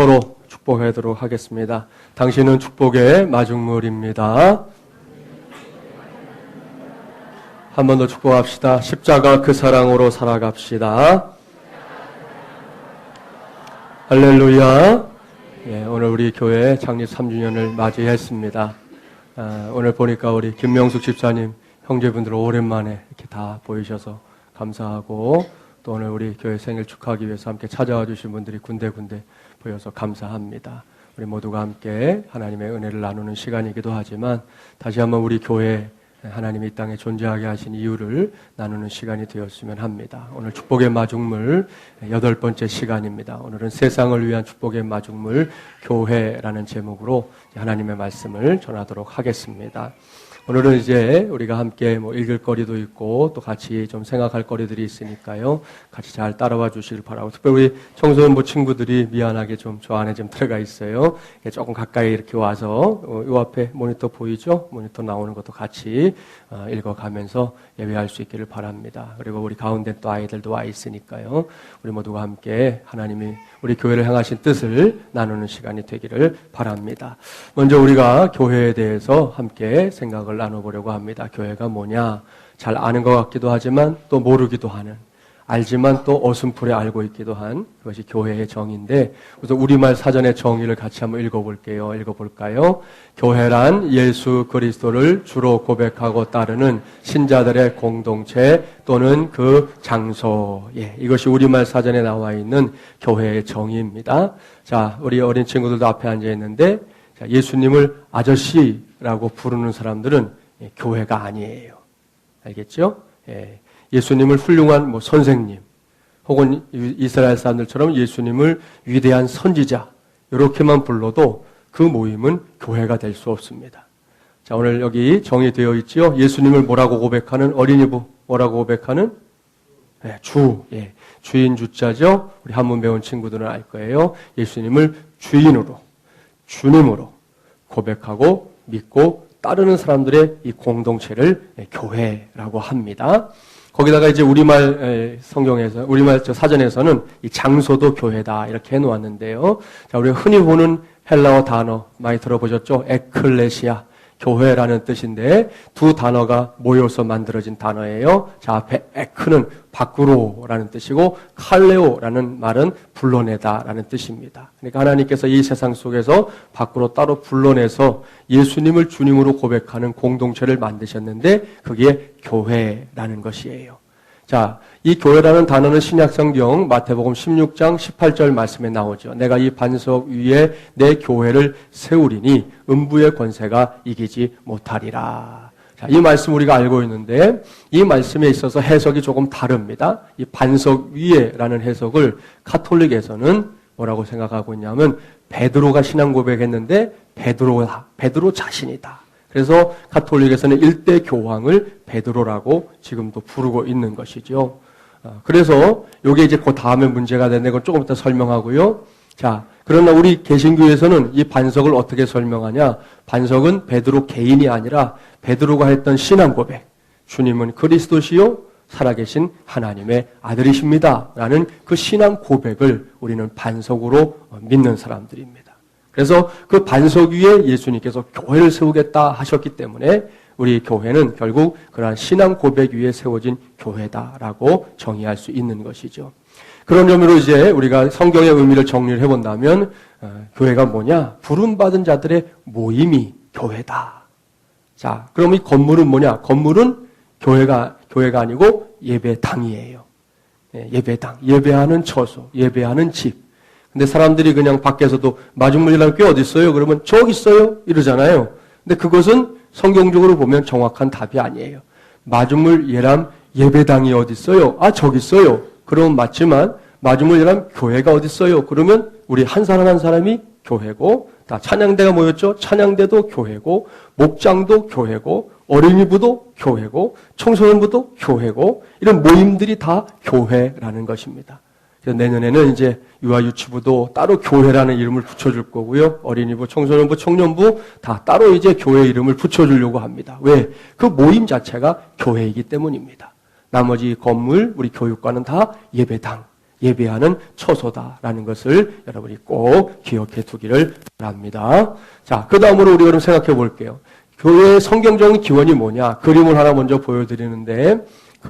서로 축복하도록 하겠습니다. 당신은 축복의 마중물입니다. 한 번 더 축복합시다. 십자가 그 사랑으로 살아갑시다. 할렐루야. 예, 오늘 우리 교회 창립 3주년을 맞이했습니다. 오늘 보니까 우리 김명숙 집사님 형제분들 오랜만에 이렇게 다 보이셔서 감사하고, 또 오늘 우리 교회 생일 축하하기 위해서 함께 찾아와 주신 분들이 군데군데 보여서 감사합니다. 우리 모두가 함께 하나님의 은혜를 나누는 시간이기도 하지만, 다시 한번 우리 교회 하나님이 이 땅에 존재하게 하신 이유를 나누는 시간이 되었으면 합니다. 오늘 축복의 마중물 8번째 시간입니다. 오늘은 세상을 위한 축복의 마중물 교회라는 제목으로 하나님의 말씀을 전하도록 하겠습니다. 오늘은 이제 우리가 함께 읽을 거리도 있고 또 같이 좀 생각할 거리들이 있으니까요. 같이 잘 따라와 주시길 바라고, 특별히 우리 청소년부 친구들이 미안하게 좀 저 안에 좀 들어가 있어요. 조금 가까이 이렇게 와서 이 앞에 모니터 보이죠? 모니터 나오는 것도 같이 읽어가면서 예배할 수 있기를 바랍니다. 그리고 우리 가운데 또 아이들도 와 있으니까요. 우리 모두가 함께 하나님이 우리 교회를 향하신 뜻을 나누는 시간이 되기를 바랍니다. 먼저 우리가 교회에 대해서 함께 생각을 나눠보려고 합니다. 교회가 뭐냐? 잘 아는 것 같기도 하지만 또 모르기도 하는, 알지만 또 어슴푸레 알고 있기도 한 그것이 교회의 정의인데, 그래서 우리말 사전의 정의를 같이 한번 읽어볼게요. 읽어볼까요? 교회란 예수 그리스도를 주로 고백하고 따르는 신자들의 공동체 또는 그 장소. 예, 이것이 우리말 사전에 나와 있는 교회의 정의입니다. 자, 우리 어린 친구들도 앞에 앉아 있는데, 자, 예수님을 아저씨라고 부르는 사람들은 교회가 아니에요. 알겠죠? 예. 예수님을 훌륭한 선생님, 혹은 이스라엘 사람들처럼 예수님을 위대한 선지자, 이렇게만 불러도 그 모임은 교회가 될 수 없습니다. 자, 오늘 여기 정의되어 있지요. 예수님을 뭐라고 고백하는? 어린이부 뭐라고 고백하는? 네, 주. 예, 주인 주자죠. 우리 한문 배운 친구들은 알 거예요. 예수님을 주인으로, 주님으로 고백하고 믿고 따르는 사람들의 이 공동체를 교회라고 합니다. 거기다가 이제 우리말 성경에서, 우리말 사전에서는 이 장소도 교회다 이렇게 해놓았는데요. 자, 우리가 흔히 보는 헬라어 단어 많이 들어보셨죠? 에클레시아, 교회라는 뜻인데 두 단어가 모여서 만들어진 단어예요. 자, 앞에 에크는 밖으로라는 뜻이고 칼레오라는 말은 불러내다라는 뜻입니다. 그러니까 하나님께서 이 세상 속에서 밖으로 따로 불러내서 예수님을 주님으로 고백하는 공동체를 만드셨는데 그게 교회라는 것이에요. 자, 이 교회라는 단어는 신약성경 마태복음 16장 18절 말씀에 나오죠. 내가 이 반석 위에 내 교회를 세우리니 음부의 권세가 이기지 못하리라. 자, 이 말씀 우리가 알고 있는데 이 말씀에 있어서 해석이 조금 다릅니다. 이 반석 위에라는 해석을 카톨릭에서는 뭐라고 생각하고 있냐면 베드로가 신앙 고백했는데 베드로 자신이다. 그래서 카톨릭에서는 일대 교황을 베드로라고 지금도 부르고 있는 것이죠. 그래서 이게 이제 그 다음에 문제가 되는 건 조금 이따 설명하고요. 자, 그러나 우리 개신교에서는 이 반석을 어떻게 설명하냐? 반석은 베드로 개인이 아니라 베드로가 했던 신앙 고백. 주님은 그리스도시요 살아계신 하나님의 아들이십니다. 라는 그 신앙 고백을 우리는 반석으로 믿는 사람들입니다. 그래서 그 반석 위에 예수님께서 교회를 세우겠다 하셨기 때문에 우리 교회는 결국 그러한 신앙 고백 위에 세워진 교회다라고 정의할 수 있는 것이죠. 그런 점으로 이제 우리가 성경의 의미를 정리를 해본다면 교회가 뭐냐? 부름받은 자들의 모임이 교회다. 자, 그럼 이 건물은 뭐냐? 건물은 교회가 아니고 예배당이에요. 예배당, 예배하는 처소, 예배하는 집. 근데 사람들이 그냥 밖에서도 마중물이라는 게 어디 있어요? 그러면 저기 있어요? 이러잖아요. 근데 그것은 성경적으로 보면 정확한 답이 아니에요. 마중물 예람 예배당이 어디 있어요? 아, 저기 있어요. 그러면 맞지만 마중물 예람 교회가 어디 있어요? 그러면 우리 한 사람 한 사람이 교회고, 다 찬양대가 모였죠? 찬양대도 교회고, 목장도 교회고, 어린이부도 교회고, 청소년부도 교회고, 이런 모임들이 다 교회라는 것입니다. 내년에는 이제 유아 유치부도 따로 교회라는 이름을 붙여줄 거고요. 어린이부, 청소년부, 청년부 다 따로 이제 교회 이름을 붙여주려고 합니다. 왜? 그 모임 자체가 교회이기 때문입니다. 나머지 건물, 우리 교육관은 다 예배당, 예배하는 처소다라는 것을 여러분이 꼭 기억해 두기를 바랍니다. 자, 그 다음으로 우리 그럼 생각해 볼게요. 교회의 성경적인 기원이 뭐냐? 그림을 하나 먼저 보여드리는데,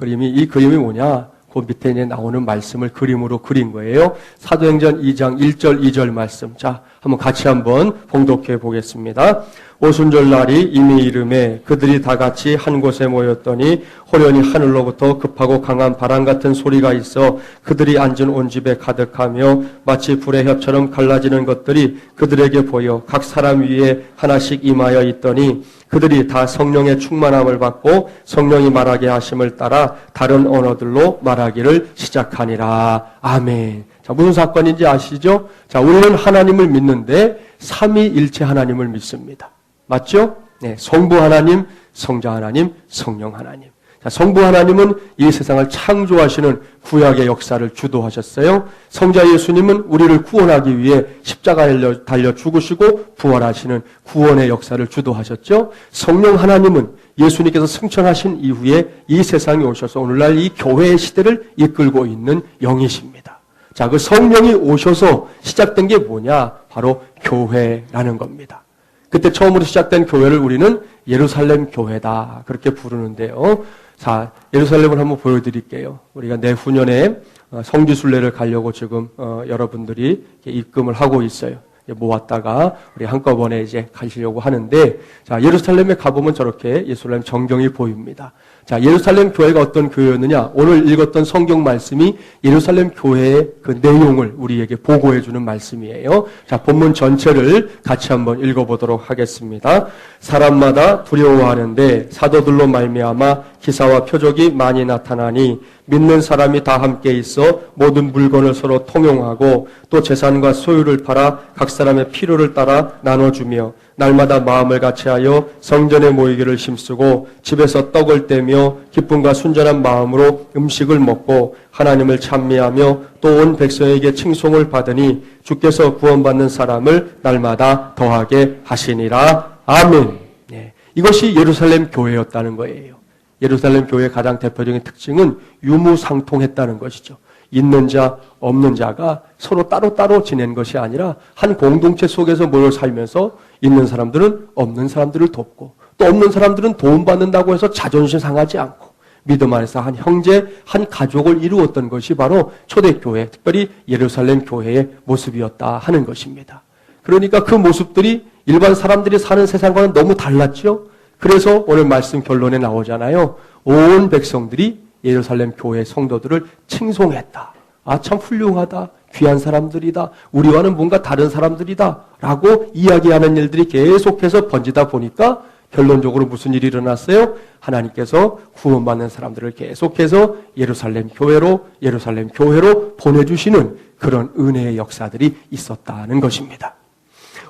이 그림이 뭐냐? 그 밑에 이제 나오는 말씀을 그림으로 그린 거예요. 사도행전 2장 1절, 2절 말씀. 자, 한번 같이 한번 봉독해 보겠습니다. 오순절 날이 이미 이름에 그들이 다 같이 한 곳에 모였더니 호련히 하늘로부터 급하고 강한 바람 같은 소리가 있어 그들이 앉은 온 집에 가득하며 마치 불의 혀처럼 갈라지는 것들이 그들에게 보여 각 사람 위에 하나씩 임하여 있더니 그들이 다 성령의 충만함을 받고 성령이 말하게 하심을 따라 다른 언어들로 말하기를 시작하니라. 아멘. 자, 무슨 사건인지 아시죠? 자, 우리는 하나님을 믿는데 삼위일체 하나님을 믿습니다. 맞죠? 네, 성부 하나님, 성자 하나님, 성령 하나님. 자, 성부 하나님은 이 세상을 창조하시는 구약의 역사를 주도하셨어요. 성자 예수님은 우리를 구원하기 위해 십자가에 달려 죽으시고 부활하시는 구원의 역사를 주도하셨죠. 성령 하나님은 예수님께서 승천하신 이후에 이 세상에 오셔서 오늘날 이 교회의 시대를 이끌고 있는 영이십니다. 자, 그 성령이 오셔서 시작된 게 뭐냐? 바로 교회라는 겁니다. 그때 처음으로 시작된 교회를 우리는 예루살렘 교회다 그렇게 부르는데요. 자, 예루살렘을 한번 보여드릴게요. 우리가 내후년에 성지순례를 가려고 지금 여러분들이 입금을 하고 있어요. 모았다가 우리 한꺼번에 이제 가시려고 하는데, 자, 예루살렘에 가보면 저렇게 예루살렘 전경이 보입니다. 자, 예루살렘 교회가 어떤 교회였느냐? 오늘 읽었던 성경 말씀이 예루살렘 교회의 그 내용을 우리에게 보고해 주는 말씀이에요. 자, 본문 전체를 같이 한번 읽어보도록 하겠습니다. 사람마다 두려워하는데 사도들로 말미암아 기사와 표적이 많이 나타나니 믿는 사람이 다 함께 있어 모든 물건을 서로 통용하고 또 재산과 소유를 팔아 각 사람의 필요를 따라 나눠주며 날마다 마음을 같이하여 성전에 모이기를 힘쓰고 집에서 떡을 떼며 기쁨과 순전한 마음으로 음식을 먹고 하나님을 찬미하며 또 온 백성에게 칭송을 받으니 주께서 구원받는 사람을 날마다 더하게 하시니라. 아멘. 네, 이것이 예루살렘 교회였다는 거예요. 예루살렘 교회의 가장 대표적인 특징은 유무상통했다는 것이죠. 있는 자, 없는 자가 서로 따로따로 지낸 것이 아니라 한 공동체 속에서 모여 살면서 있는 사람들은 없는 사람들을 돕고 또 없는 사람들은 도움받는다고 해서 자존심 상하지 않고 믿음 안에서 한 형제, 한 가족을 이루었던 것이 바로 초대교회, 특별히 예루살렘 교회의 모습이었다 하는 것입니다. 그러니까 그 모습들이 일반 사람들이 사는 세상과는 너무 달랐죠. 그래서 오늘 말씀 결론에 나오잖아요. 온 백성들이 예루살렘 교회 성도들을 칭송했다. 아, 참 훌륭하다. 귀한 사람들이다. 우리와는 뭔가 다른 사람들이다. 라고 이야기하는 일들이 계속해서 번지다 보니까 결론적으로 무슨 일이 일어났어요? 하나님께서 구원받는 사람들을 계속해서 예루살렘 교회로 보내주시는 그런 은혜의 역사들이 있었다는 것입니다.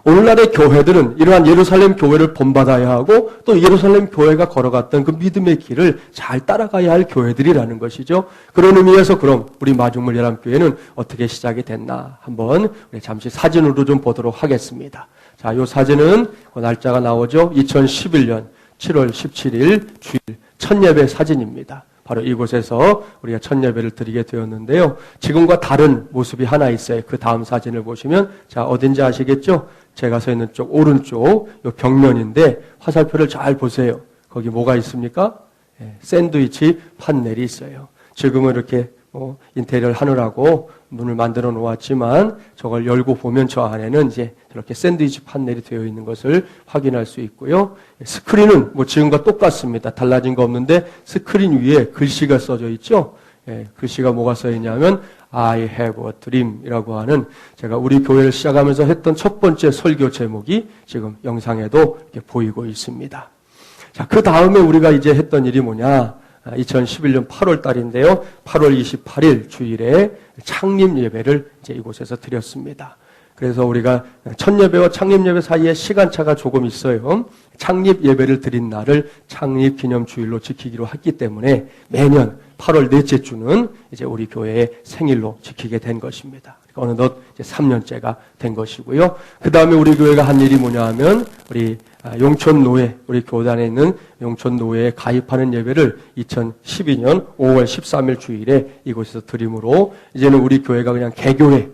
오늘날의 교회들은 이러한 예루살렘 교회를 본받아야 하고 또 예루살렘 교회가 걸어갔던 그 믿음의 길을 잘 따라가야 할 교회들이라는 것이죠. 그런 의미에서 그럼 우리 마중물 예람교회는 어떻게 시작이 됐나 한번 우리 잠시 사진으로 좀 보도록 하겠습니다. 자, 이 사진은 그 날짜가 나오죠. 2011년 7월 17일 주일 첫 예배 사진입니다. 바로 이곳에서 우리가 첫 예배를 드리게 되었는데요. 지금과 다른 모습이 하나 있어요. 그 다음 사진을 보시면 자, 어딘지 아시겠죠? 제가 서 있는 쪽 오른쪽 요 벽면인데 화살표를 잘 보세요. 거기 뭐가 있습니까? 샌드위치 판넬이 있어요. 지금은 이렇게 인테리어를 하느라고 문을 만들어 놓았지만 저걸 열고 보면 저 안에는 이제 저렇게 샌드위치 판넬이 되어 있는 것을 확인할 수 있고요. 스크린은 뭐 지금과 똑같습니다. 달라진 거 없는데 스크린 위에 글씨가 써져 있죠. 글씨가 뭐가 써 있냐면 I have a dream 이라고 하는 제가 우리 교회를 시작하면서 했던 첫 번째 설교 제목이 지금 영상에도 이렇게 보이고 있습니다. 자, 그 다음에 우리가 이제 했던 일이 뭐냐? 2011년 8월 달인데요. 8월 28일 주일에 창립 예배를 이제 이곳에서 드렸습니다. 그래서 우리가 첫 예배와 창립 예배 사이에 시간차가 조금 있어요. 창립 예배를 드린 날을 창립 기념 주일로 지키기로 했기 때문에 매년 8월 넷째 주는 이제 우리 교회의 생일로 지키게 된 것입니다. 어느덧 이제 3년째가 된 것이고요. 그 다음에 우리 교회가 한 일이 뭐냐 하면 우리 용천노회, 우리 교단에 있는 용천노회에 가입하는 예배를 2012년 5월 13일 주일에 이곳에서 드림으로 이제는 우리 교회가 그냥 개교회,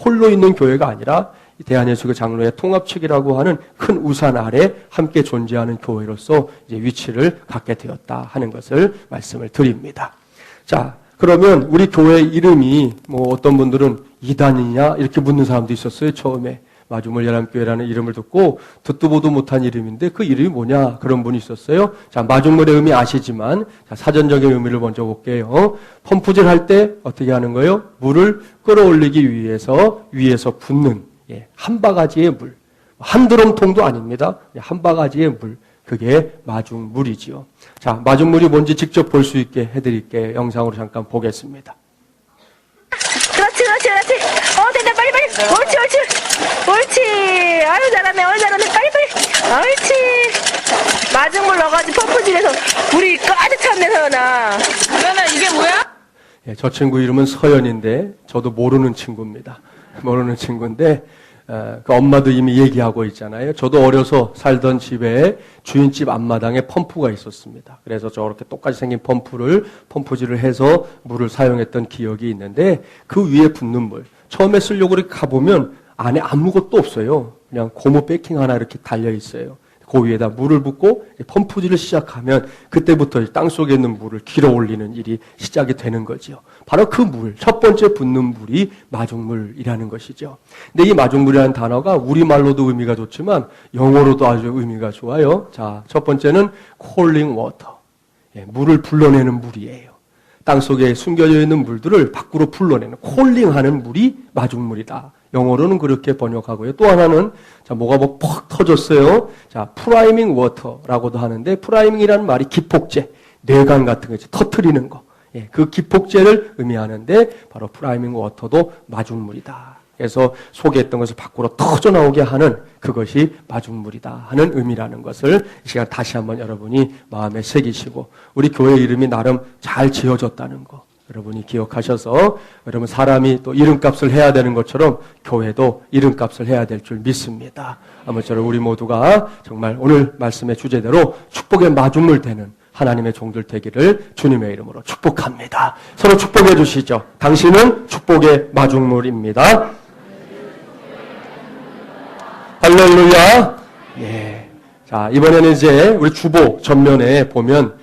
홀로 있는 교회가 아니라 대한예수교 장로회 통합측이라고 하는 큰 우산 아래 함께 존재하는 교회로서 이제 위치를 갖게 되었다 하는 것을 말씀을 드립니다. 자, 그러면 우리 교회 이름이 뭐 어떤 분들은 이단이냐 이렇게 묻는 사람도 있었어요. 처음에 마중물 연합교회라는 이름을 듣고 듣도 보도 못한 이름인데 그 이름이 뭐냐 그런 분이 있었어요. 자, 마중물의 의미 아시지만 자, 사전적인 의미를 먼저 볼게요. 펌프질 할 때 어떻게 하는 거예요? 물을 끌어올리기 위해서 위에서 붓는 한 바가지의 물, 한 드럼통도 아닙니다. 한 바가지의 물, 그게 마중물이지요. 자, 마중물이 뭔지 직접 볼 수 있게 해드릴게요. 영상으로 잠깐 보겠습니다. 그렇지. 됐다, 빨리. 옳지. 아유, 잘하네, 빨리. 옳지. 마중물 넣어가지고 펌프질해서 물이 가득 찼네, 서연아. 그러면 이게 뭐야? 저 친구 이름은 서연인데 저도 모르는 친구입니다. 모르는 친구인데 그 엄마도 이미 얘기하고 있잖아요. 저도 어려서 살던 집에 주인집 앞마당에 펌프가 있었습니다. 그래서 저렇게 똑같이 생긴 펌프질을 해서 물을 사용했던 기억이 있는데 그 위에 붓는 물 처음에 쓰려고 이렇게 가보면 안에 아무것도 없어요. 그냥 고무 배킹 하나 이렇게 달려 있어요. 그 위에다 물을 붓고 펌프질을 시작하면 그때부터 땅속에 있는 물을 길어 올리는 일이 시작이 되는 거지요. 바로 그 물, 첫 번째 붓는 물이 마중물이라는 것이죠. 근데 이 마중물이라는 단어가 우리말로도 의미가 좋지만 영어로도 아주 의미가 좋아요. 자, 첫 번째는 calling water. 물을 불러내는 물이에요. 땅속에 숨겨져 있는 물들을 밖으로 불러내는 콜링하는 물이 마중물이다. 영어로는 그렇게 번역하고요. 또 하나는 자, 뭐가 뭐 퍽 터졌어요. 자, 프라이밍 워터라고도 하는데 프라이밍이라는 말이 기폭제, 뇌관 같은 거 이제 터트리는 거. 그 기폭제를 의미하는데 바로 프라이밍 워터도 마중물이다. 그래서 속에 있던 것을 밖으로 터져 나오게 하는 그것이 마중물이다 하는 의미라는 것을 이 시간 다시 한번 여러분이 마음에 새기시고 우리 교회 이름이 나름 잘 지어졌다는 거 여러분이 기억하셔서 여러분 사람이 또 이름값을 해야 되는 것처럼 교회도 이름값을 해야 될 줄 믿습니다. 아무쪼록 우리 모두가 정말 오늘 말씀의 주제대로 축복의 마중물 되는 하나님의 종들 되기를 주님의 이름으로 축복합니다. 서로 축복해 주시죠. 당신은 축복의 마중물입니다. 할렐루야. 예. 자, 이번에는 이제 우리 주보 전면에 보면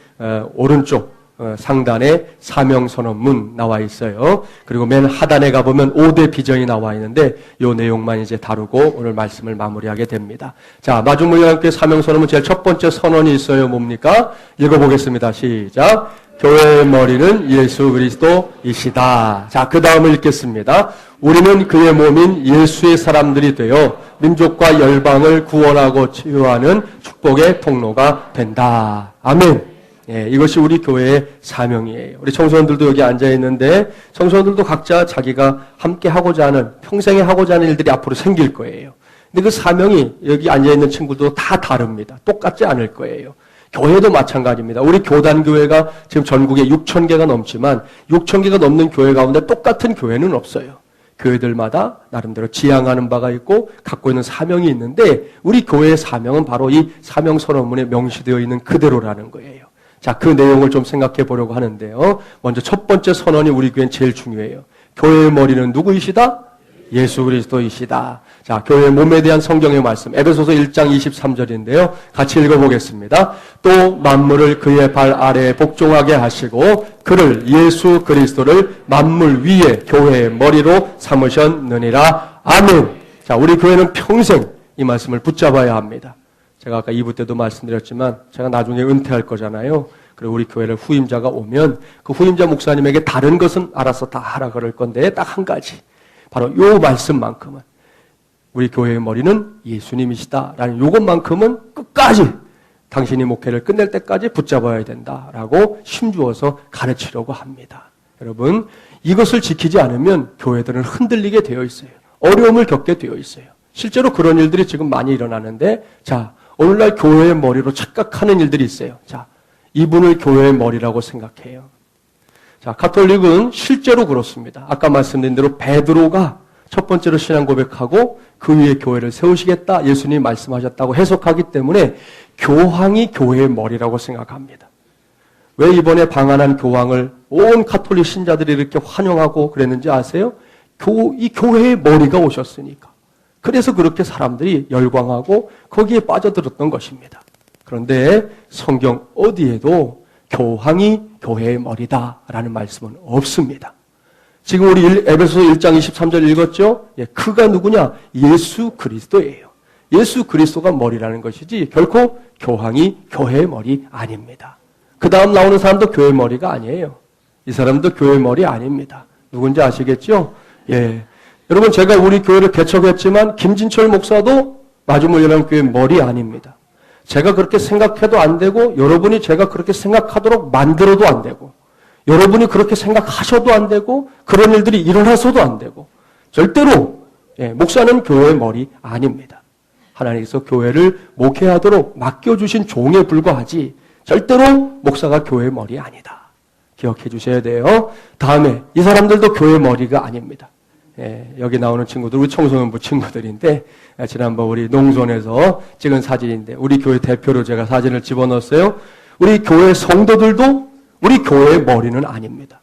오른쪽 상단에 사명선언문 나와 있어요. 그리고 맨 하단에 가보면 5대 비전이 나와 있는데 이 내용만 이제 다루고 오늘 말씀을 마무리하게 됩니다. 자, 마중물연합교회 사명선언문 제일 첫 번째 선언이 있어요. 뭡니까? 읽어보겠습니다. 시작. 교회의 머리는 예수 그리스도이시다. 자, 그 다음을 읽겠습니다. 우리는 그의 몸인 예수의 사람들이 되어 민족과 열방을 구원하고 치유하는 축복의 통로가 된다. 아멘. 예, 이것이 우리 교회의 사명이에요. 우리 청소년들도 여기 앉아 있는데 청소년들도 각자 자기가 함께 하고자 하는 평생에 하고자 하는 일들이 앞으로 생길 거예요. 근데 그 사명이 여기 앉아 있는 친구도 다 다릅니다. 똑같지 않을 거예요. 교회도 마찬가지입니다. 우리 교단교회가 지금 전국에 6,000개가 넘지만 6,000개가 넘는 교회 가운데 똑같은 교회는 없어요. 교회들마다 나름대로 지향하는 바가 있고 갖고 있는 사명이 있는데 우리 교회의 사명은 바로 이 사명선언문에 명시되어 있는 그대로라는 거예요. 자, 그 내용을 좀 생각해 보려고 하는데요. 먼저 첫 번째 선언이 우리 교회는 제일 중요해요. 교회의 머리는 누구이시다? 예수 그리스도이시다. 자, 교회의 몸에 대한 성경의 말씀 에베소서 1장 23절인데요. 같이 읽어보겠습니다. 또 만물을 그의 발 아래에 복종하게 하시고 그를 예수 그리스도를 만물 위에 교회의 머리로 삼으셨느니라. 아멘. 자, 우리 교회는 평생 이 말씀을 붙잡아야 합니다. 제가 아까 2부 때도 말씀드렸지만 제가 나중에 은퇴할 거잖아요. 그리고 우리 교회를 후임자가 오면 그 후임자 목사님에게 다른 것은 알아서 다 하라 그럴 건데 딱 한 가지. 바로 요 말씀만큼은 우리 교회의 머리는 예수님이시다라는 요것만큼은 끝까지 당신이 목회를 끝낼 때까지 붙잡아야 된다라고 힘주어서 가르치려고 합니다. 여러분, 이것을 지키지 않으면 교회들은 흔들리게 되어 있어요. 어려움을 겪게 되어 있어요. 실제로 그런 일들이 지금 많이 일어나는데 자, 오늘날 교회의 머리로 착각하는 일들이 있어요. 자, 이분을 교회의 머리라고 생각해요. 자, 가톨릭은 실제로 그렇습니다. 아까 말씀드린 대로 베드로가 첫 번째로 신앙 고백하고 그 위에 교회를 세우시겠다 예수님이 말씀하셨다고 해석하기 때문에 교황이 교회의 머리라고 생각합니다. 왜 이번에 방한한 교황을 온 가톨릭 신자들이 이렇게 환영하고 그랬는지 아세요? 이 교회의 머리가 오셨으니까. 그래서 그렇게 사람들이 열광하고 거기에 빠져들었던 것입니다. 그런데 성경 어디에도 교황이 교회의 머리다라는 말씀은 없습니다. 지금 우리 에베소서 1장 23절 읽었죠? 그가 누구냐? 예수 그리스도예요. 예수 그리스도가 머리라는 것이지 결코 교황이 교회의 머리 아닙니다. 그 다음 나오는 사람도 교회의 머리가 아니에요. 이 사람도 교회의 머리 아닙니다. 누군지 아시겠죠? 예. 여러분 제가 우리 교회를 개척했지만 김진철 목사도 마주물이라는 교회의 머리 아닙니다. 제가 그렇게 생각해도 안 되고 여러분이 제가 그렇게 생각하도록 만들어도 안 되고 여러분이 그렇게 생각하셔도 안 되고 그런 일들이 일어나서도 안 되고 절대로 목사는 교회의 머리 아닙니다. 하나님께서 교회를 목회하도록 맡겨주신 종에 불과하지 절대로 목사가 교회의 머리 아니다. 기억해 주셔야 돼요. 다음에 이 사람들도 교회의 머리가 아닙니다. 여기 나오는 친구들 우리 청소년부 친구들인데 지난번 우리 농촌에서 찍은 사진인데 우리 교회 대표로 제가 사진을 집어넣었어요. 우리 교회 성도들도 우리 교회의 머리는 아닙니다.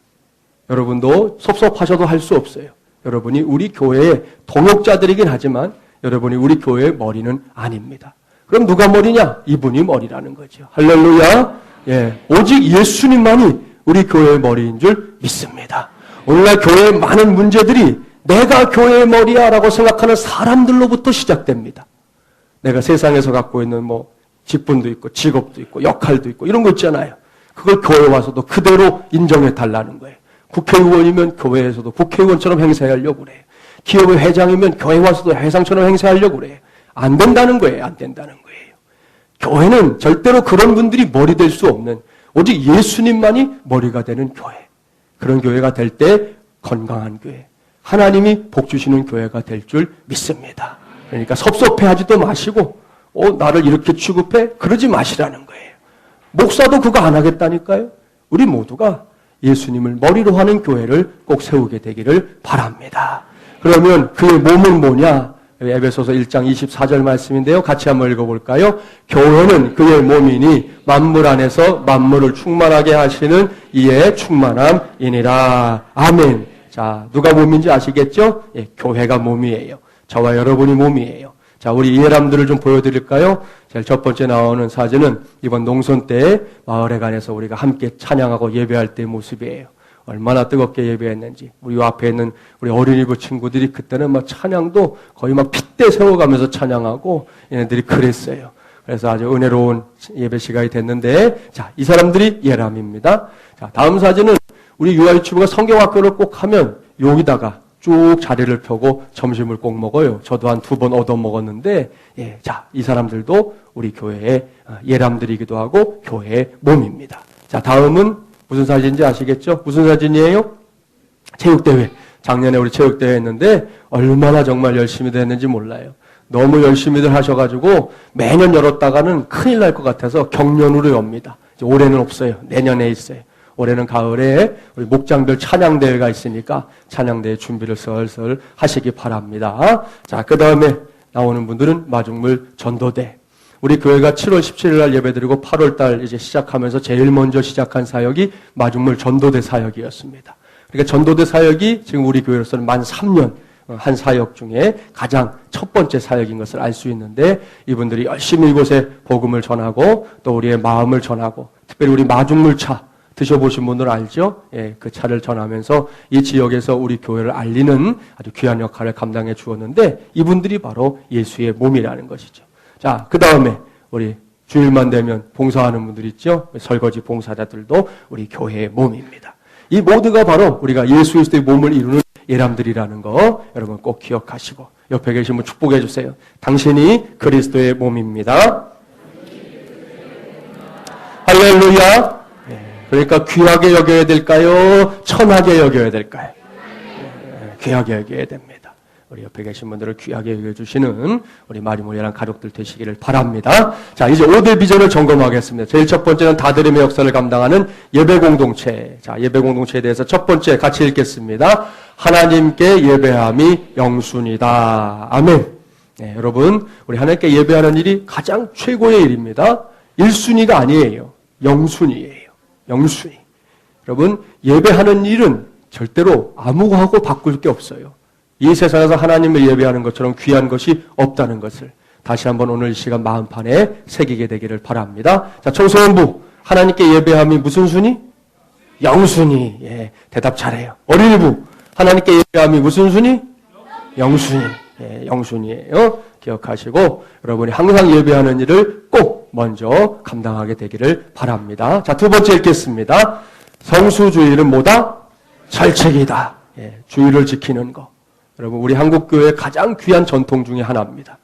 여러분도 섭섭하셔도 할 수 없어요. 여러분이 우리 교회의 동역자들이긴 하지만 여러분이 우리 교회의 머리는 아닙니다. 그럼 누가 머리냐? 이분이 머리라는 거죠. 할렐루야. 오직 예수님만이 우리 교회의 머리인 줄 믿습니다. 오늘날 교회의 많은 문제들이 내가 교회의 머리야 라고 생각하는 사람들로부터 시작됩니다. 내가 세상에서 갖고 있는 직분도 있고 직업도 있고 역할도 있고 이런 거 있잖아요. 그걸 교회에 와서도 그대로 인정해 달라는 거예요. 국회의원이면 교회에서도 국회의원처럼 행세하려고 그래요. 기업의 회장이면 교회 와서도 회장처럼 행세하려고 그래요. 안 된다는 거예요. 안 된다는 거예요. 교회는 절대로 그런 분들이 머리 될 수 없는 오직 예수님만이 머리가 되는 교회. 그런 교회가 될 때 건강한 교회. 하나님이 복 주시는 교회가 될 줄 믿습니다. 그러니까 섭섭해하지도 마시고 나를 이렇게 취급해? 그러지 마시라는 거예요. 목사도 그거 안 하겠다니까요. 우리 모두가 예수님을 머리로 하는 교회를 꼭 세우게 되기를 바랍니다. 그러면 그의 몸은 뭐냐? 에베소서 1장 24절 말씀인데요. 같이 한번 읽어볼까요? 교회는 그의 몸이니 만물 안에서 만물을 충만하게 하시는 이의 충만함이니라. 아멘. 자, 누가 몸인지 아시겠죠? 교회가 몸이에요. 저와 여러분이 몸이에요. 자, 우리 이해람들을 좀 보여드릴까요? 제일 첫 번째 나오는 사진은 이번 농선 때 마을에 관해서 우리가 함께 찬양하고 예배할 때의 모습이에요. 얼마나 뜨겁게 예배했는지. 우리 앞에 있는 우리 어린이부 친구들이 그때는 찬양도 거의 핏대 세워가면서 찬양하고 얘네들이 그랬어요. 그래서 아주 은혜로운 예배 시간이 됐는데, 자, 이 사람들이 예람입니다. 자, 다음 사진은 우리 유아유치부가 성경학교를 꼭 하면 여기다가 쭉 자리를 펴고 점심을 꼭 먹어요. 저도 한 2번 얻어 먹었는데, 자, 이 사람들도 우리 교회의 예람들이기도 하고 교회의 몸입니다. 자, 다음은 무슨 사진인지 아시겠죠? 무슨 사진이에요? 체육대회. 작년에 우리 체육대회 했는데 얼마나 정말 열심히 됐는지 몰라요. 너무 열심히들 하셔가지고 매년 열었다가는 큰일 날 것 같아서 경년으로 엽니다. 이제 올해는 없어요. 내년에 있어요. 올해는 가을에 우리 목장별 찬양대회가 있으니까 찬양대회 준비를 슬슬 하시기 바랍니다. 자, 그 다음에 나오는 분들은 마중물 전도대. 우리 교회가 7월 17일 날 예배드리고 8월 달 이제 시작하면서 제일 먼저 시작한 사역이 마중물 전도대 사역이었습니다. 그러니까 전도대 사역이 지금 우리 교회로서는 만 3년 한 사역 중에 가장 첫 번째 사역인 것을 알 수 있는데 이분들이 열심히 이곳에 복음을 전하고 또 우리의 마음을 전하고 특별히 우리 마중물차 드셔보신 분들 알죠? 그 차를 전하면서 이 지역에서 우리 교회를 알리는 아주 귀한 역할을 감당해 주었는데 이분들이 바로 예수의 몸이라는 것이죠. 자, 그 다음에 우리 주일만 되면 봉사하는 분들 있죠? 설거지 봉사자들도 우리 교회의 몸입니다. 이 모두가 바로 우리가 예수 그리스도의 몸을 이루는 예람들이라는 거 여러분 꼭 기억하시고 옆에 계신 분 축복해 주세요. 당신이 그리스도의 몸입니다. 할렐루야. 그러니까 귀하게 여겨야 될까요? 천하게 여겨야 될까요? 귀하게 여겨야 됩니다. 우리 옆에 계신 분들을 귀하게 여겨주시는 우리 마리모리랑 가족들 되시기를 바랍니다. 자, 이제 5대 비전을 점검하겠습니다. 제일 첫 번째는 다드림의 역사를 감당하는 예배 공동체. 자, 예배 공동체에 대해서 첫 번째 같이 읽겠습니다. 하나님께 예배함이 영순이다. 아멘. 네, 여러분, 우리 하나님께 예배하는 일이 가장 최고의 일입니다. 1순위가 아니에요. 영순위예요. 영순위. 여러분, 예배하는 일은 절대로 아무하고 바꿀 게 없어요. 이 세상에서 하나님을 예배하는 것처럼 귀한 것이 없다는 것을 다시 한번 오늘 이 시간 마음판에 새기게 되기를 바랍니다. 자, 청소년부, 하나님께 예배함이 무슨 순위? 영순위. 예, 대답 잘해요. 어린이부, 하나님께 예배함이 무슨 순위? 영순위. 예, 영순위예요. 기억하시고 여러분이 항상 예배하는 일을 꼭 먼저 감당하게 되기를 바랍니다. 자, 두 번째 읽겠습니다. 성수주의는 뭐다? 절책이다. 예, 주의를 지키는 거. 여러분, 우리 한국교회의 가장 귀한 전통 중에 하나입니다.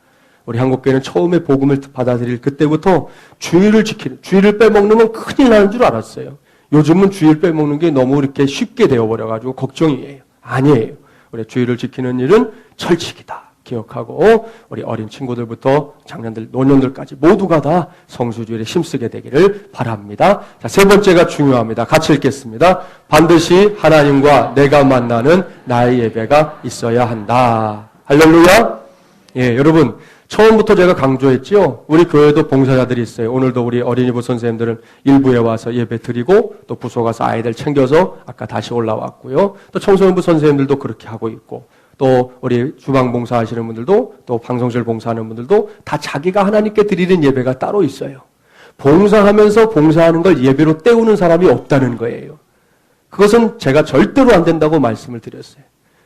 우리 한국교회는 처음에 복음을 받아들일 그때부터 주의를 지키는, 주의를 빼먹는 건 큰일 나는 줄 알았어요. 요즘은 주의를 빼먹는 게 너무 이렇게 쉽게 되어버려가지고 걱정이에요. 아니에요. 우리 주의를 지키는 일은 철칙이다. 기억하고 우리 어린 친구들부터 장년들, 노년들까지 모두가 다 성수주의를 힘쓰게 되기를 바랍니다. 자, 세 번째가 중요합니다. 같이 읽겠습니다. 반드시 하나님과 내가 만나는 나의 예배가 있어야 한다. 할렐루야. 예, 여러분, 처음부터 제가 강조했죠. 우리 교회도 봉사자들이 있어요. 오늘도 우리 어린이부 선생님들은 일부에 와서 예배 드리고 또 부서 가서 아이들 챙겨서 아까 다시 올라왔고요. 또 청소년부 선생님들도 그렇게 하고 있고 또 우리 주방 봉사하시는 분들도 또 방송실 봉사하는 분들도 다 자기가 하나님께 드리는 예배가 따로 있어요. 봉사하면서 봉사하는 걸 예배로 때우는 사람이 없다는 거예요. 그것은 제가 절대로 안 된다고 말씀을 드렸어요.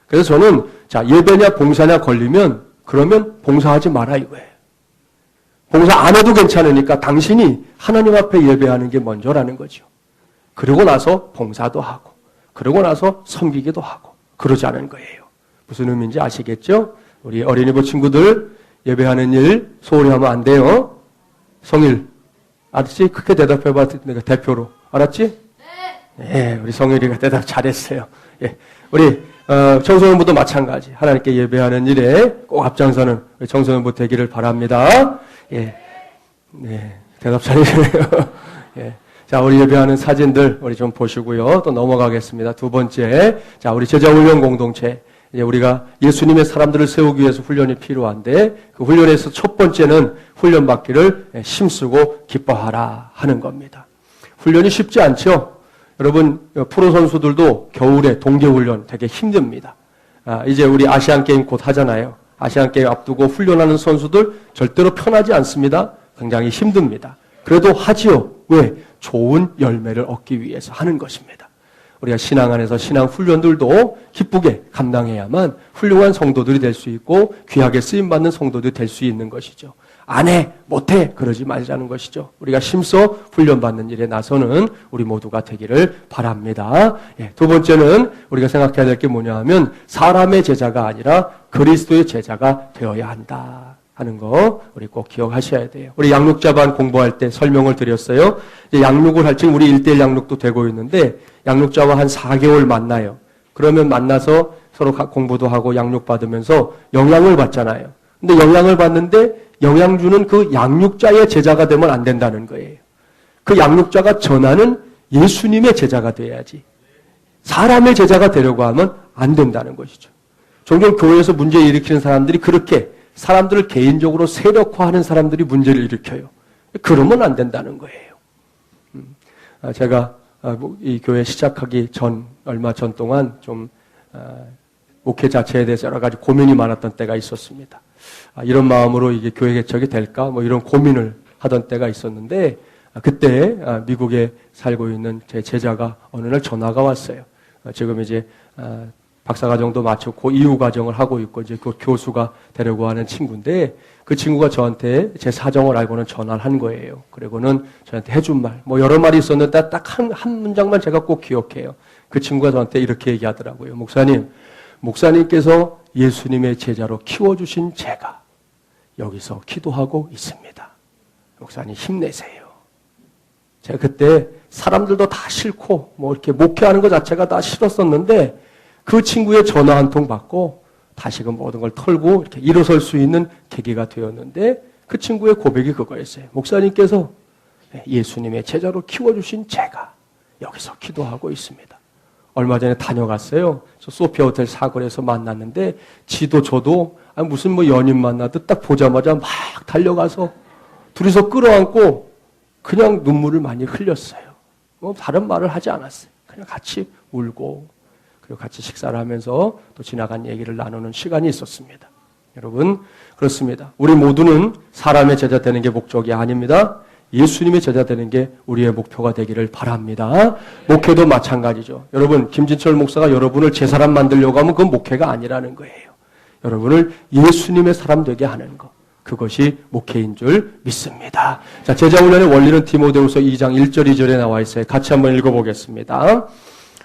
그래서 저는 자, 예배냐 봉사냐 걸리면 그러면 봉사하지 마라 이거예요. 봉사 안 해도 괜찮으니까 당신이 하나님 앞에 예배하는 게 먼저라는 거죠. 그러고 나서 봉사도 하고 그러고 나서 섬기기도 하고 그러자는 거예요. 무슨 의미인지 아시겠죠? 우리 어린이부 친구들 예배하는 일 소홀히 하면 안 돼요. 성일 알았지? 크게 대답해봐. 내가 대표로 알았지? 네. 우리 성일이가 대답 잘했어요. 예, 우리 청소년부도 마찬가지. 하나님께 예배하는 일에 꼭 앞장서는 우리 청소년부 되기를 바랍니다. 예, 네, 대답 잘해주네요. 예. 자, 우리 예배하는 사진들 우리 좀 보시고요. 또 넘어가겠습니다. 두 번째, 자, 우리 제자훈련 공동체. 이제 우리가 예수님의 사람들을 세우기 위해서 훈련이 필요한데 그 훈련에서 첫 번째는 훈련 받기를 힘쓰고 기뻐하라 하는 겁니다. 훈련이 쉽지 않죠. 여러분 프로 선수들도 겨울에 동계훈련 되게 힘듭니다. 이제 우리 아시안게임 곧 하잖아요. 아시안게임 앞두고 훈련하는 선수들 절대로 편하지 않습니다. 굉장히 힘듭니다. 그래도 하지요. 왜? 좋은 열매를 얻기 위해서 하는 것입니다. 우리가 신앙 안에서 신앙 훈련들도 기쁘게 감당해야만 훌륭한 성도들이 될 수 있고 귀하게 쓰임받는 성도들이 될 수 있는 것이죠. 안 해, 못해 그러지 말자는 것이죠. 우리가 힘써 훈련받는 일에 나서는 우리 모두가 되기를 바랍니다. 예, 두 번째는 우리가 생각해야 될 게 뭐냐 하면 사람의 제자가 아니라 그리스도의 제자가 되어야 한다 하는 거 우리 꼭 기억하셔야 돼요. 우리 양육자반 공부할 때 설명을 드렸어요. 이제 양육을 할 때 우리 1:1 양육도 되고 있는데 양육자와 한 4개월 만나요. 그러면 만나서 서로 공부도 하고 양육받으면서 영향을 받잖아요. 근데 영향을 받는데 영향 주는 그 양육자의 제자가 되면 안 된다는 거예요. 그 양육자가 전하는 예수님의 제자가 돼야지. 사람의 제자가 되려고 하면 안 된다는 것이죠. 종종 교회에서 문제 일으키는 사람들이 그렇게 사람들을 개인적으로 세력화하는 사람들이 문제를 일으켜요. 그러면 안 된다는 거예요. 제가 이 교회 시작하기 전, 얼마 전 동안 좀 목회 자체에 대해서 여러 가지 고민이 많았던 때가 있었습니다. 이런 마음으로 이게 교회 개척이 될까? 뭐 이런 고민을 하던 때가 있었는데 그때 미국에 살고 있는 제 제자가 어느 날 전화가 왔어요. 지금 이제 박사과정도 마쳤고 이후과정을 하고 있고 이제 그 교수가 되려고 하는 친구인데 그 친구가 저한테 제 사정을 알고는 전화를 한 거예요. 그리고는 저한테 해준 말, 뭐 여러 말이 있었는데 딱 한 문장만 제가 꼭 기억해요. 그 친구가 저한테 이렇게 얘기하더라고요. 목사님께서 예수님의 제자로 키워주신 제가 여기서 기도하고 있습니다. 목사님 힘내세요. 제가 그때 사람들도 다 싫고 뭐 이렇게 목회하는 것 자체가 다 싫었었는데 그 친구의 전화 한 통 받고 다시금 모든 걸 털고 이렇게 일어설 수 있는 계기가 되었는데 그 친구의 고백이 그거였어요. 목사님께서 예수님의 제자로 키워주신 제가 여기서 기도하고 있습니다. 얼마 전에 다녀갔어요. 저 소피아 호텔 사거리에서 만났는데 지도 저도 무슨 뭐 연인 만나듯 딱 보자마자 막 달려가서 둘이서 끌어안고 그냥 눈물을 많이 흘렸어요. 뭐 다른 말을 하지 않았어요. 그냥 같이 울고 그리고 같이 식사를 하면서 또 지나간 얘기를 나누는 시간이 있었습니다. 여러분 그렇습니다. 우리 모두는 사람의 제자 되는 게 목적이 아닙니다. 예수님의 제자 되는 게 우리의 목표가 되기를 바랍니다. 목회도 마찬가지죠. 여러분 김진철 목사가 여러분을 제 사람 만들려고 하면 그건 목회가 아니라는 거예요. 여러분을 예수님의 사람 되게 하는 것. 그것이 목회인 줄 믿습니다. 자, 제자훈련의 원리는 디모데후서 2장 1절 2절에 나와 있어요. 같이 한번 읽어보겠습니다.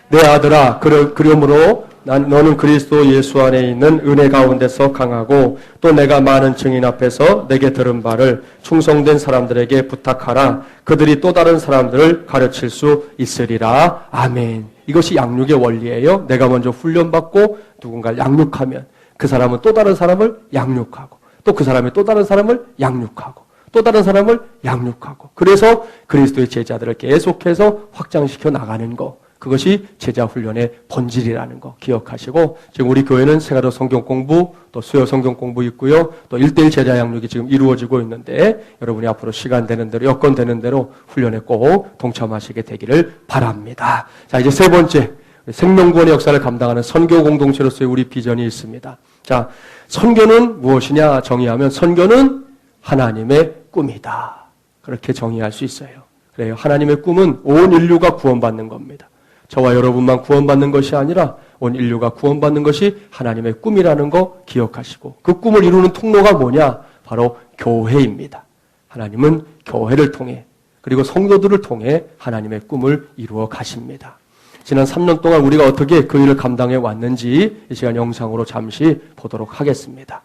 내 아들아, 그러므로 너는 그리스도 예수 안에 있는 은혜 가운데서 강하고 또 내가 많은 증인 앞에서 내게 들은 바를 충성된 사람들에게 부탁하라. 그들이 또 다른 사람들을 가르칠 수 있으리라. 아멘. 이것이 양육의 원리예요. 내가 먼저 훈련받고 누군가를 양육하면 그 사람은 또 다른 사람을 양육하고 또 그 사람이 또 다른 사람을 양육하고 또 다른 사람을 양육하고 그래서 그리스도의 제자들을 계속해서 확장시켜 나가는 것. 그것이 제자훈련의 본질이라는 거 기억하시고 지금 우리 교회는 생활어 성경 공부 또 수요 성경 공부 있고요. 또 1:1 제자 양육이 지금 이루어지고 있는데 여러분이 앞으로 시간 되는 대로 여건 되는 대로 훈련에 꼭 동참하시게 되기를 바랍니다. 자 이제 세 번째 생명구원의 역사를 감당하는 선교 공동체로서의 우리 비전이 있습니다. 자 선교는 무엇이냐 정의하면 선교는 하나님의 꿈이다. 그렇게 정의할 수 있어요. 그래요. 하나님의 꿈은 온 인류가 구원받는 겁니다. 저와 여러분만 구원받는 것이 아니라 온 인류가 구원받는 것이 하나님의 꿈이라는 거 기억하시고 그 꿈을 이루는 통로가 뭐냐? 바로 교회입니다. 하나님은 교회를 통해 그리고 성도들을 통해 하나님의 꿈을 이루어 가십니다. 지난 3년 동안 우리가 어떻게 그 일을 감당해 왔는지 이 시간 영상으로 잠시 보도록 하겠습니다.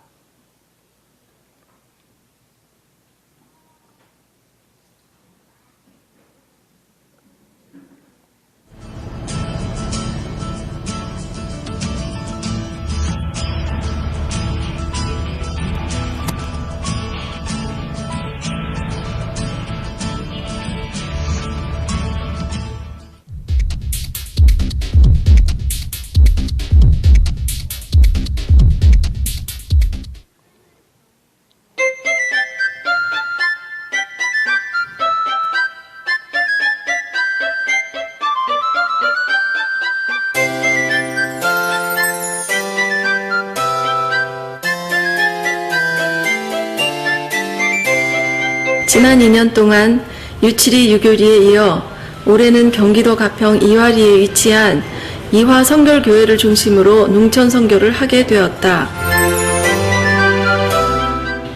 지난 2년 동안 유치리 유교리에 이어 올해는 경기도 가평 이화리에 위치한 이화 성결교회를 중심으로 농촌 선교를 하게 되었다.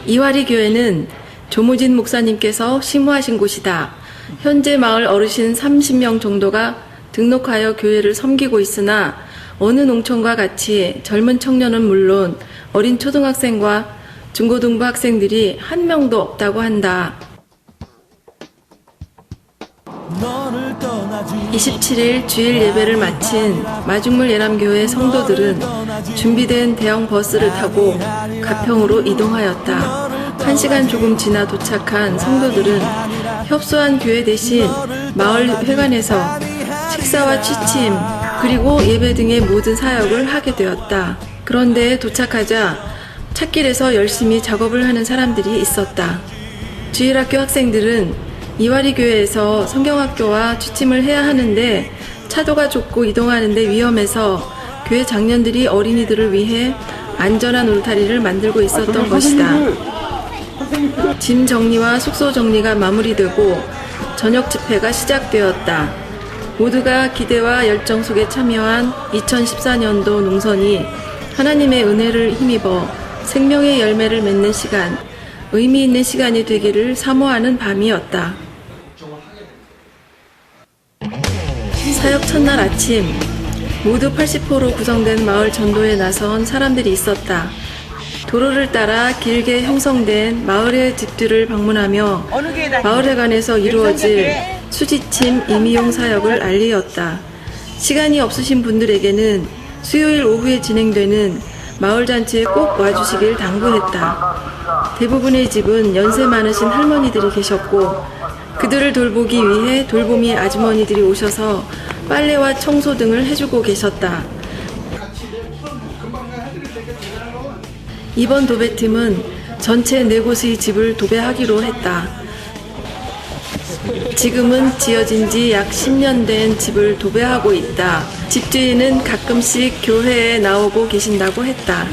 이화리 교회는 조무진 목사님께서 심호하신 곳이다. 현재 마을 어르신 30명 정도가 등록하여 교회를 섬기고 있으나 어느 농촌과 같이 젊은 청년은 물론 어린 초등학생과 중고등부 학생들이 한 명도 없다고 한다. 27일 주일 예배를 마친 마중물 예람교회 성도들은 준비된 대형 버스를 타고 가평으로 이동하였다. 1시간 조금 지나 도착한 성도들은 협소한 교회 대신 마을 회관에서 식사와 취침 그리고 예배 등의 모든 사역을 하게 되었다. 그런데 도착하자 찻길에서 열심히 작업을 하는 사람들이 있었다. 주일학교 학생들은 이화리 교회에서 성경학교와 취침을 해야 하는데 차도가 좁고 이동하는데 위험해서 교회 장년들이 어린이들을 위해 안전한 울타리를 만들고 있었던 것이다. 짐 정리와 숙소 정리가 마무리되고 저녁 집회가 시작되었다. 모두가 기대와 열정 속에 참여한 2014년도 농선이 하나님의 은혜를 힘입어 생명의 열매를 맺는 시간, 의미 있는 시간이 되기를 사모하는 밤이었다. 사역 첫날 아침, 모두 80호로 구성된 마을 전도에 나선 사람들이 있었다. 도로를 따라 길게 형성된 마을의 집들을 방문하며 마을회관에서 이루어질 수지침 임의용 사역을 알리었다. 시간이 없으신 분들에게는 수요일 오후에 진행되는 마을잔치에 꼭 와주시길 당부했다. 대부분의 집은 연세 많으신 할머니들이 계셨고 그들을 돌보기 위해 돌보미 아주머니들이 오셔서 빨래와 청소 등을 해주고 계셨다. 이번 도배팀은 전체 4곳의 집을 도배하기로 했다. 지금은 지어진 지 약 10년 된 집을 도배하고 있다. 집주인은 가끔씩 교회에 나오고 계신다고 했다.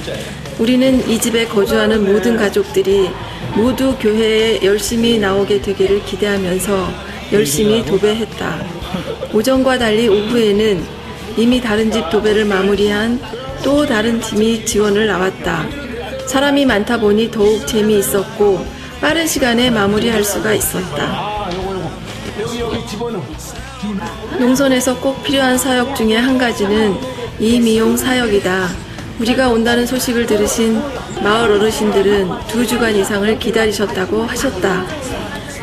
우리는 이 집에 거주하는 모든 가족들이 모두 교회에 열심히 나오게 되기를 기대하면서 열심히 도배했다. 오전과 달리 오후에는 이미 다른 집 도배를 마무리한 또 다른 팀이 지원을 나왔다. 사람이 많다 보니 더욱 재미있었고 빠른 시간에 마무리할 수가 있었다. 농선에서 꼭 필요한 사역 중에 한 가지는 이 미용 사역이다. 우리가 온다는 소식을 들으신 마을 어르신들은 2주간 이상을 기다리셨다고 하셨다.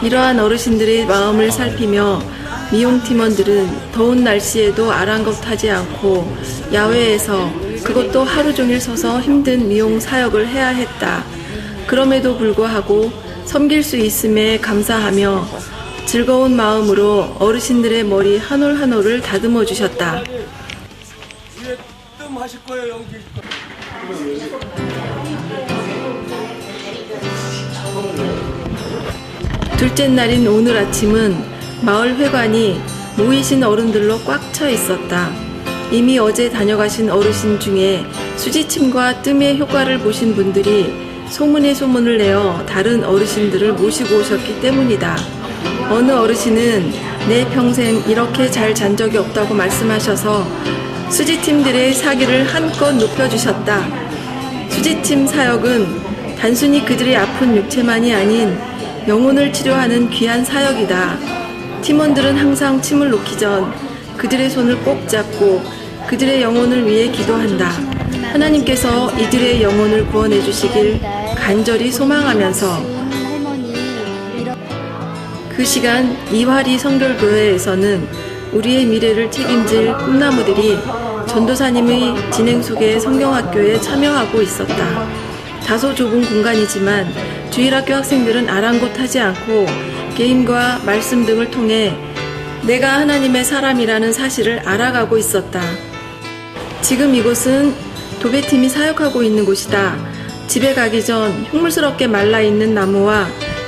이러한 어르신들의 마음을 살피며 미용 팀원들은 더운 날씨에도 아랑곳하지 않고 야외에서 그것도 하루 종일 서서 힘든 미용 사역을 해야 했다. 그럼에도 불구하고 섬길 수 있음에 감사하며 즐거운 마음으로 어르신들의 머리 한 올 한 올을 다듬어 주셨다. 하실 거예요, 연기. 둘째 날인 오늘 아침은 마을 회관이 모이신 어른들로 꽉 차 있었다. 이미 어제 다녀가신 어르신 중에 수지침과 뜸의 효과를 보신 분들이 소문에 소문을 내어 다른 어르신들을 모시고 오셨기 때문이다. 어느 어르신은 내 평생 이렇게 잘 잔 적이 없다고 말씀하셔서 수지팀들의 사기를 한껏 높여주셨다. 수지팀 사역은 단순히 그들의 아픈 육체만이 아닌 영혼을 치료하는 귀한 사역이다. 팀원들은 항상 침을 놓기 전 그들의 손을 꼭 잡고 그들의 영혼을 위해 기도한다. 하나님께서 이들의 영혼을 구원해 주시길 간절히 소망하면서 그 시간 이화리 성결교회에서는 우리의 미래를 책임질 꿈나무들이 전도사님의 진행 속의 성경학교에 참여하고 있었다. 다소 좁은 공간이지만 주일학교 학생들은 아랑곳하지 않고 게임과 말씀 등을 통해 내가 하나님의 사람이라는 사실을 알아가고 있었다. 지금 이곳은 도배팀이 사역하고 있는 곳이다. 집에 가기 전 흉물스럽게 말라있는 나무와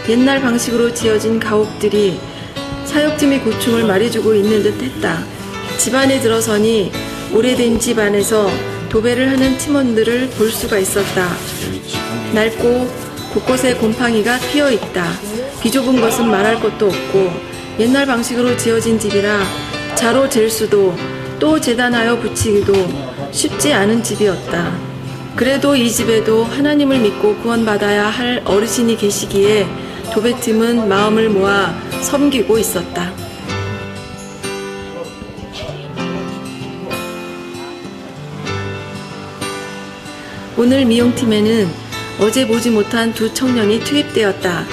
옛날 방식으로 지어진 가옥들이 사역팀의 고충을 말해주고 있는 듯 했다. 집 안에 들어서니 오래된 집 안에서 도배를 하는 팀원들을 볼 수가 있었다. 낡고 곳곳에 곰팡이가 피어있다. 비좁은 것은 말할 것도 없고 옛날 방식으로 지어진 집이라 자로 잴 수도 또 재단하여 붙이기도 쉽지 않은 집이었다. 그래도 이 집에도 하나님을 믿고 구원받아야 할 어르신이 계시기에 도배팀은 마음을 모아 섬기고 있었다. 오늘 미용팀에는 어제 보지 못한 2 청년이 투입되었다.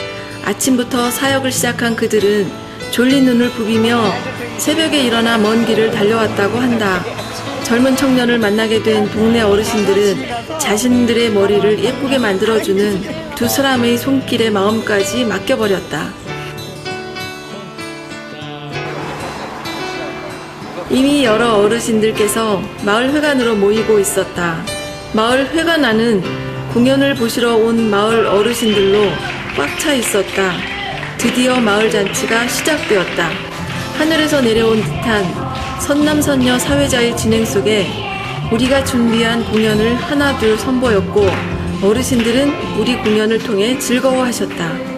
아침부터 사역을 시작한 그들은 졸린 눈을 부비며 새벽에 일어나 먼 길을 달려왔다고 한다. 젊은 청년을 만나게 된 동네 어르신들은 자신들의 머리를 예쁘게 만들어주는 2 사람의 손길에 마음까지 맡겨버렸다. 이미 여러 어르신들께서 마을 회관으로 모이고 있었다. 마을 회관 안은 공연을 보시러 온 마을 어르신들로 꽉 차 있었다. 드디어 마을 잔치가 시작되었다. 하늘에서 내려온 듯한 선남선녀 사회자의 진행 속에 우리가 준비한 공연을 하나둘 선보였고 어르신들은 우리 공연을 통해 즐거워하셨다.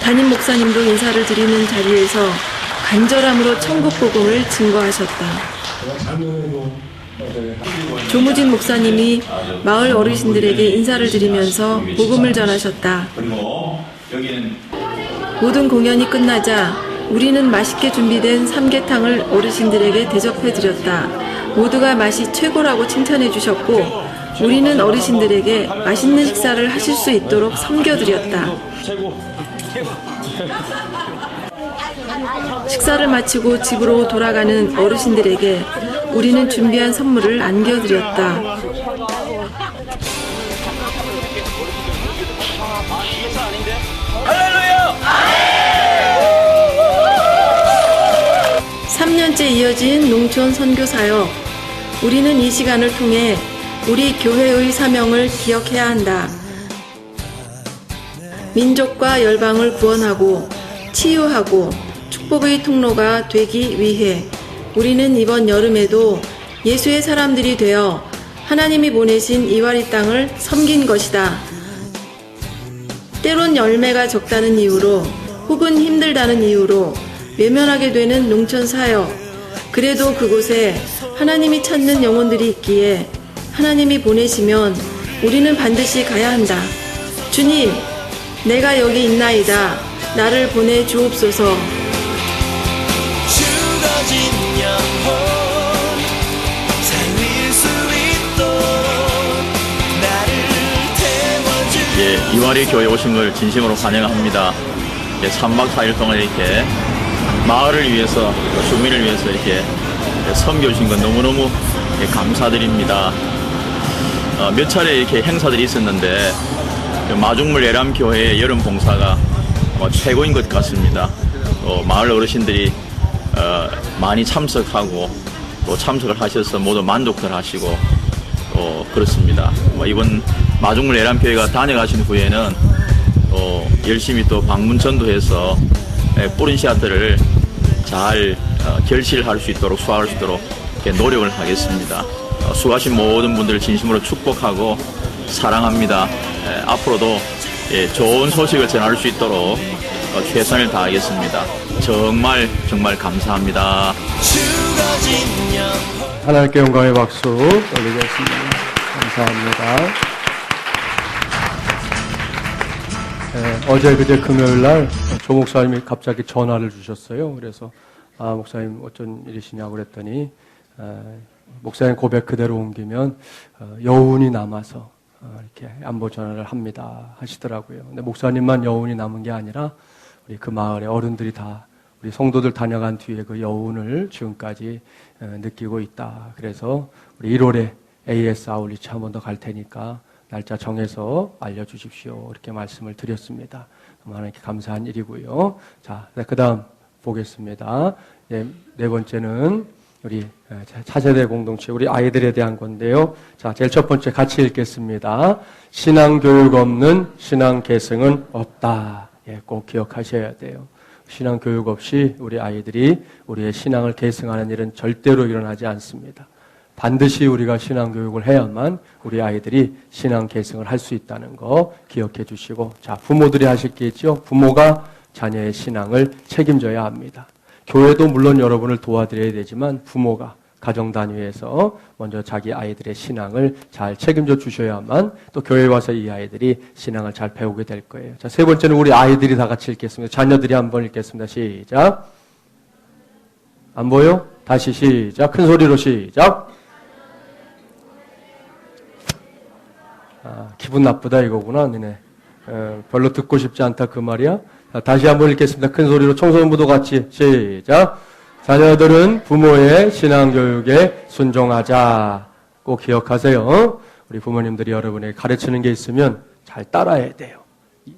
담임 목사님도 인사를 드리는 자리에서 간절함으로 천국 복음을 증거하셨다. 조무진 목사님이 마을 어르신들에게 인사를 드리면서 복음을 전하셨다. 모든 공연이 끝나자 우리는 맛있게 준비된 삼계탕을 어르신들에게 대접해 드렸다. 모두가 맛이 최고라고 칭찬해 주셨고 우리는 어르신들에게 맛있는 식사를 하실 수 있도록 섬겨드렸다. 식사를 마치고 집으로 돌아가는 어르신들에게 우리는 준비한 선물을 안겨드렸다. 할렐루야! 3년째 이어진 농촌 선교 사역. 우리는 이 시간을 통해 우리 교회의 사명을 기억해야 한다. 민족과 열방을 구원하고 치유하고 축복의 통로가 되기 위해 우리는 이번 여름에도 예수의 사람들이 되어 하나님이 보내신 이와리 땅을 섬긴 것이다. 때론 열매가 적다는 이유로 혹은 힘들다는 이유로 외면하게 되는 농촌 사역. 그래도 그곳에 하나님이 찾는 영혼들이 있기에 하나님이 보내시면 우리는 반드시 가야 한다. 주님, 내가 여기 있나이다. 나를 보내 주옵소서. 죽어진 영혼 살릴 수 있도록 나를 태워주. 이와리 교회 오신 걸 진심으로 환영합니다. 3박 4일 동안 이렇게 마을을 위해서, 주민을 위해서 이렇게 섬겨주신 건 너무너무 감사드립니다. 몇 차례 이렇게 행사들이 있었는데 마중물 예람교회의 여름 봉사가 최고인 것 같습니다. 또 마을 어르신들이 많이 참석하고 또 참석을 하셔서 모두 만족들 하시고 또 그렇습니다. 이번 마중물 예람교회가 다녀가신 후에는 또 열심히 또 방문 전도해서 뿌린 씨앗들을 잘 결실할 수 있도록 수확할 수 있도록 이렇게 노력을 하겠습니다. 수고하신 모든 분들을 진심으로 축복하고 사랑합니다. 앞으로도 좋은 소식을 전할 수 있도록 최선을 다하겠습니다. 정말 감사합니다. 죽어진 영혼 하나님께 영광의 박수 올리겠습니다. 감사합니다. 어제 그제 금요일 날 조 목사님이 갑자기 전화를 주셨어요. 그래서 목사님 어쩐 일이시냐고 그랬더니 목사님 고백 그대로 옮기면 여운이 남아서 이렇게 안보 전화를 합니다 하시더라고요. 근데 목사님만 여운이 남은 게 아니라 우리 그 마을의 어른들이 다 우리 성도들 다녀간 뒤에 그 여운을 지금까지 느끼고 있다. 그래서 우리 1월에 AS 아울리치 한 번 더 갈 테니까 날짜 정해서 알려주십시오. 이렇게 말씀을 드렸습니다. 하나님께 감사한 일이고요. 자, 그 다음 보겠습니다. 네 번째는 우리 차세대 공동체, 우리 아이들에 대한 건데요. 자, 제일 첫 번째 같이 읽겠습니다. 신앙교육 없는 신앙 계승은 없다. 꼭 기억하셔야 돼요. 신앙교육 없이 우리 아이들이 우리의 신앙을 계승하는 일은 절대로 일어나지 않습니다. 반드시 우리가 신앙교육을 해야만 우리 아이들이 신앙 계승을 할 수 있다는 거 기억해 주시고, 자, 부모들이 하실 게 있죠. 부모가 자녀의 신앙을 책임져야 합니다. 교회도 물론 여러분을 도와드려야 되지만 부모가 가정 단위에서 먼저 자기 아이들의 신앙을 잘 책임져 주셔야만 또 교회에 와서 이 아이들이 신앙을 잘 배우게 될 거예요. 자, 세 번째는 우리 아이들이 다 같이 읽겠습니다. 자녀들이 한번 읽겠습니다. 시작. 안 보여? 다시 시작. 큰 소리로 시작. 기분 나쁘다 이거구나, 너네. 별로 듣고 싶지 않다 그 말이야. 자, 다시 한번 읽겠습니다. 큰 소리로 청소년부도 같이 시작. 자녀들은 부모의 신앙교육에 순종하자. 꼭 기억하세요. 우리 부모님들이 여러분에게 가르치는 게 있으면 잘 따라야 돼요.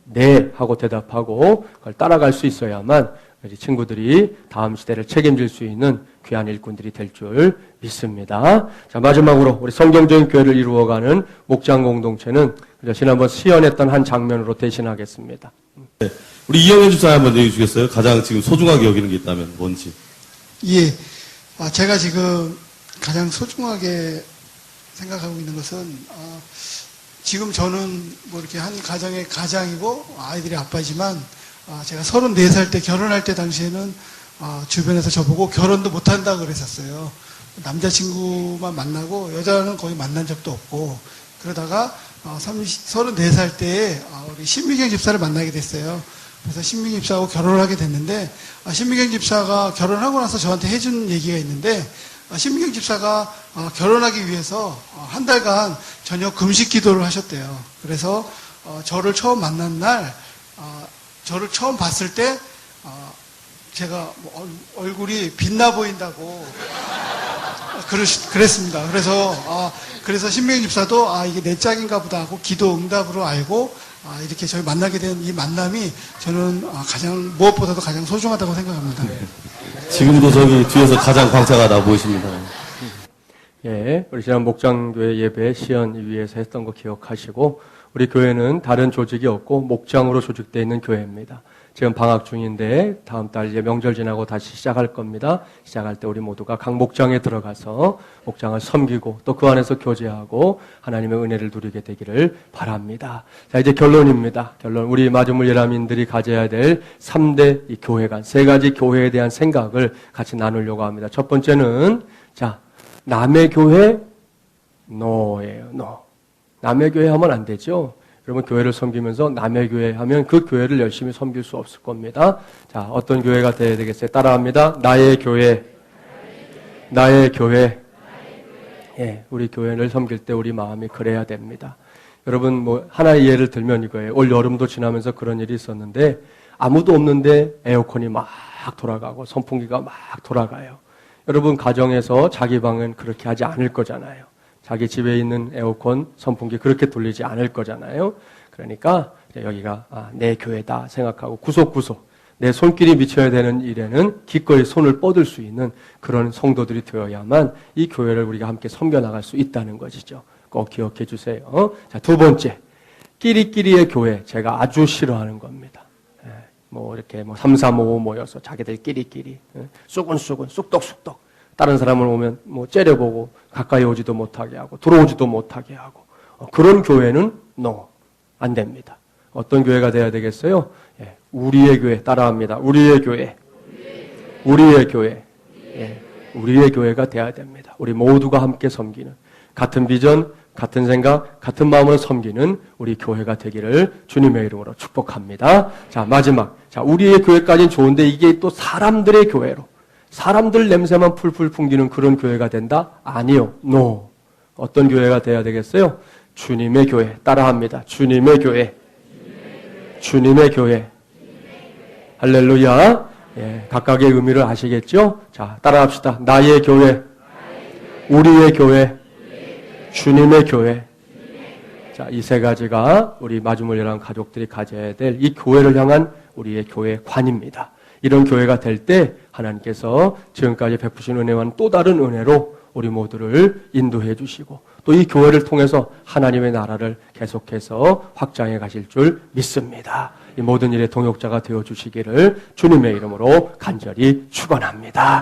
네 하고 대답하고 그걸 따라갈 수 있어야만 우리 친구들이 다음 시대를 책임질 수 있는 귀한 일꾼들이 될 줄 믿습니다. 자, 마지막으로 우리 성경적인 교회를 이루어가는 목장 공동체는 지난번 시연했던 한 장면으로 대신하겠습니다. 네. 우리 이영현 집사님 한번 얘기해 주겠어요? 가장 지금 소중하게 여기는 게 있다면 뭔지. 예. 제가 지금 가장 소중하게 생각하고 있는 것은, 지금 저는 뭐 이렇게 한 가정의 가장이고 아이들의 아빠지만, 제가 34살 때 결혼할 때 당시에는, 주변에서 저보고 결혼도 못한다 그랬었어요. 남자친구만 만나고 여자는 거의 만난 적도 없고, 그러다가 34살 때에 우리 신미경 집사를 만나게 됐어요. 그래서 신미경 집사하고 결혼을 하게 됐는데, 신미경 집사가 결혼하고 나서 저한테 해준 얘기가 있는데, 신미경 집사가 결혼하기 위해서 한 달간 저녁 금식 기도를 하셨대요. 그래서 저를 처음 만난 날 저를 처음 봤을 때 제가 뭐 얼굴이 빛나 보인다고 그랬습니다. 그래서 신명희 집사도 이게 내 짝인가 보다 하고 기도 응답으로 알고 이렇게 저희 만나게 된 이 만남이 저는 무엇보다도 가장 소중하다고 생각합니다. 지금도 저기 뒤에서 가장 광채가 나 보이십니다. 예, 우리 지난 목장교회 예배 시연 위에서 했던 거 기억하시고, 우리 교회는 다른 조직이 없고 목장으로 조직되어 있는 교회입니다. 지금 방학 중인데 다음 달 이제 명절 지나고 다시 시작할 겁니다. 시작할 때 우리 모두가 각 목장에 들어가서 목장을 섬기고 또 그 안에서 교제하고 하나님의 은혜를 누리게 되기를 바랍니다. 자, 이제 결론입니다. 결론. 우리 마주물 예람인들이 가져야 될 3대 이 교회관, 3가지 교회에 대한 생각을 같이 나누려고 합니다. 첫 번째는, 자, 남의 교회, no예요, no. 남의 교회 하면 안 되죠. 여러분, 교회를 섬기면서 남의 교회 하면 그 교회를 열심히 섬길 수 없을 겁니다. 자, 어떤 교회가 돼야 되겠어요? 따라합니다. 나의 교회. 나의 교회. 예, 우리 교회를 섬길 때 우리 마음이 그래야 됩니다. 여러분, 뭐, 하나의 예를 들면 이거예요. 올 여름도 지나면서 그런 일이 있었는데, 아무도 없는데 에어컨이 막 돌아가고 선풍기가 막 돌아가요. 여러분, 가정에서 자기 방은 그렇게 하지 않을 거잖아요. 자기 집에 있는 에어컨, 선풍기 그렇게 돌리지 않을 거잖아요. 그러니까 여기가 내 교회다 생각하고 구석구석 내 손길이 미쳐야 되는 일에는 기꺼이 손을 뻗을 수 있는 그런 성도들이 되어야만 이 교회를 우리가 함께 섬겨나갈 수 있다는 것이죠. 꼭 기억해 주세요. 자, 두 번째, 끼리끼리의 교회, 제가 아주 싫어하는 겁니다. 뭐 이렇게 3, 4, 5 모여서 자기들 끼리끼리 쑥은쑥은 쑥떡쑥떡 다른 사람을 오면 뭐 째려보고 가까이 오지도 못하게 하고 들어오지도 못하게 하고 그런 교회는 no, 안 됩니다. 어떤 교회가 돼야 되겠어요? 예, 우리의 교회 따라합니다. 우리의 교회. 우리의 교회. 예, 우리의 교회가 돼야 됩니다. 우리 모두가 함께 섬기는 같은 비전, 같은 생각, 같은 마음으로 섬기는 우리 교회가 되기를 주님의 이름으로 축복합니다. 자, 마지막. 자, 우리의 교회까지는 좋은데 이게 또 사람들의 교회로 사람들 냄새만 풀풀 풍기는 그런 교회가 된다? 아니요. No. 어떤 교회가 돼야 되겠어요? 주님의 교회. 따라합니다. 주님의 교회. 주님의 교회. 할렐루야. 예, 각각의 의미를 아시겠죠? 자, 따라합시다. 나의 교회. 우리의 교회. 주님의 교회. 자, 이 3가지가 우리 마주물이라는 가족들이 가져야 될 이 교회를 향한 우리의 교회관입니다. 이런 교회가 될 때 하나님께서 지금까지 베푸신 은혜와는 또 다른 은혜로 우리 모두를 인도해 주시고 또 이 교회를 통해서 하나님의 나라를 계속해서 확장해 가실 줄 믿습니다. 이 모든 일의 동역자가 되어 주시기를 주님의 이름으로 간절히 축원합니다.